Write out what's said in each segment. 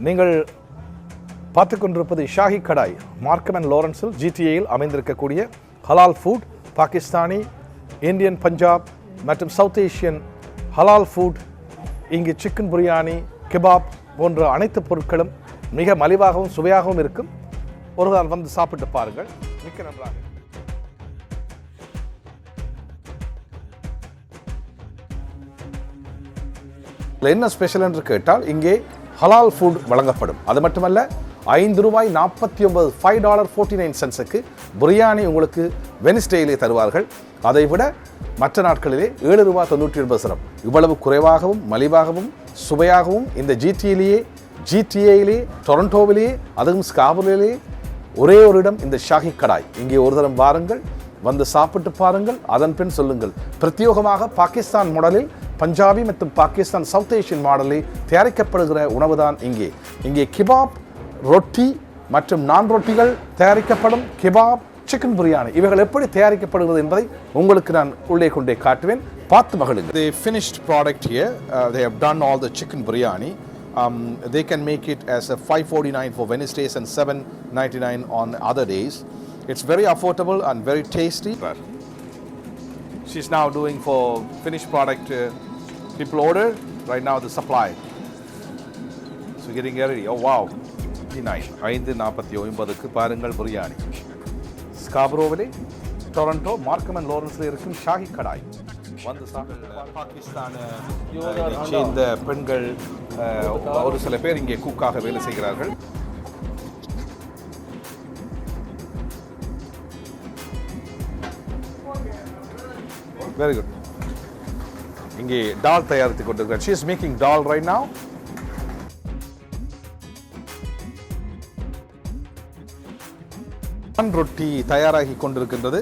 நீங்கள் பார்த்துக்கொண்டிருப்பது ஷாஹி கடாய் Markham and லாரன்ஸில் ஜிடிஏயில் அமைந்திருக்கக்கூடிய ஹலால் ஃபுட், பாகிஸ்தானி, இந்தியன், பஞ்சாப் மற்றும் சவுத் ஏஷியன் ஹலால் ஃபுட். இங்கு சிக்கன் பிரியாணி, கெபாப் போன்ற அனைத்து பொருட்களும் மிக மலிவாகவும் சுவையாகவும் இருக்கும். ஒரு நாள் வந்து சாப்பிட்டு பாருங்கள், மிக்க நன்றாக. என்ன ஸ்பெஷல் என்று கேட்டால் இங்கே ஹலால் ஃபுட் வழங்கப்படும். அது மட்டுமல்ல, $5.49 $5.49 பிரியாணி உங்களுக்கு வெனிஸ்டேயிலே தருவார்கள். அதை விட மற்ற நாட்களிலே $7.99. இவ்வளவு குறைவாகவும் மலிவாகவும் சுவையாகவும் இந்த ஜிடிஏயிலே டொரண்டோவிலேயே அதுவும் ஸ்காபரிலே ஒரே ஒரு இடம் இந்த ஷாஹி கடாய். இங்கே ஒரு தரம் வாருங்கள், வந்து சாப்பிட்டு பாருங்கள், அதன் பின் சொல்லுங்கள். பிரத்யேகமாக பாகிஸ்தான் மாடலில், பஞ்சாபி மற்றும் பாகிஸ்தான் சவுத் ஏஷியன் மாடலில் தயாரிக்கப்படுகிற உணவு தான் இங்கே கிபாப், ரொட்டி மற்றும் நான் ரொட்டிகள் தயாரிக்கப்படும். கிபாப், சிக்கன் பிரியாணி இவைகள் எப்படி தயாரிக்கப்படுகிறது என்பதை உங்களுக்கு நான் உள்ளே கொண்டே காட்டுவேன், பார்த்து மகிழுங்கள். They finished product here. They have done all the chicken biryani. They can make it as a $5.49 for Wednesdays and $7.99 on other days. It's very affordable and very tasty. She's now doing for finished product. People order right now, the supply. So getting ready. Oh wow, 5:49 பாருங்கள் biryani. ஸ்காபரோவிலே, Toronto, Markham and லாரன்ஸில் இருக்கும் ஷாஹி கடாய் வந்து பாகிஸ்தானை சேர்ந்த பெண்கள் ஒரு சில பேர் இங்கே குக்காக வேலை செய்கிறார்கள். Very good. இங்கே டால் தயாரித்துக் கொண்டிருக்கிறார். She is making dal right now. நான் ரொட்டி தயாராகி கொண்டிருக்கின்றது.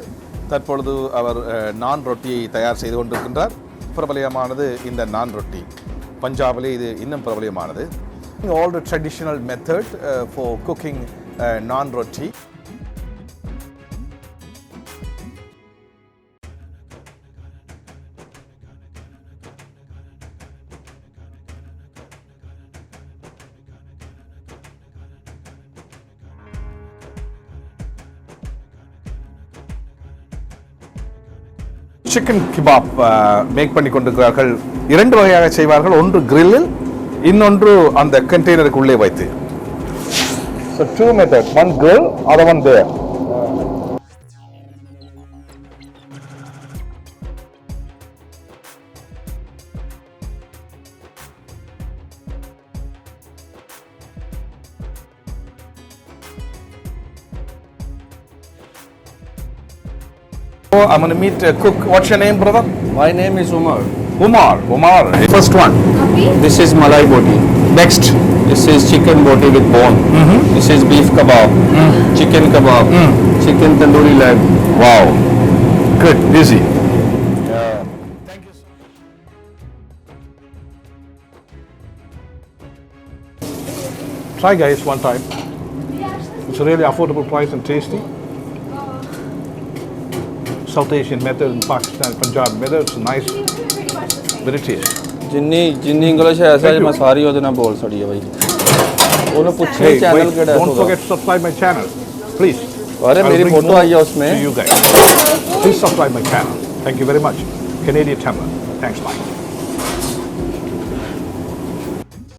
தற்பொழுது அவர் நான் ரொட்டியை தயார் செய்து கொண்டிருக்கின்றார். பிரபலமானது இந்த நான் ரொட்டி. பஞ்சாபிலே இது இன்னும் பிரபலமானது. All the traditional method for cooking naan roti. Chicken kebab make பண்ணி கொண்டிருக்கிறார்கள். 2 வகையாக செய்வார்கள். ஒன்று கிரில்லில், இன்னொன்று அந்த கண்டெய்னருக்கு உள்ளே வைத்து. So 2 methods, one grill, other one there. I'm going to meet cook. What's your name, brother? My name is Umar. Umar. First one. This is malai boti. Next. This is chicken boti with bone. This is beef kebab. Chicken kebab. Chicken tandoori leg. Wow. Good. Easy. Yeah. Thank you so much. Try guys one time. It's a really affordable price and tasty. South Asian method in Pakistan, Punjab method. It's nice, very tasty. जिन्नी English है ऐसा मैं सारी ਉਹਦੇ ਨਾਲ ਬੋਲ ਸੜੀ ਹੈ ਭਾਈ ਉਹਨੂੰ ਪੁੱਛੇ ਚੈਨਲ ਕਿਹੜਾ ਹੈ don't forget to subscribe my channel please. अरे मेरी फोटो आई है उसमें. you guys please subscribe my channel. Thank you very much. Canadian Tamil. Thanks, bye.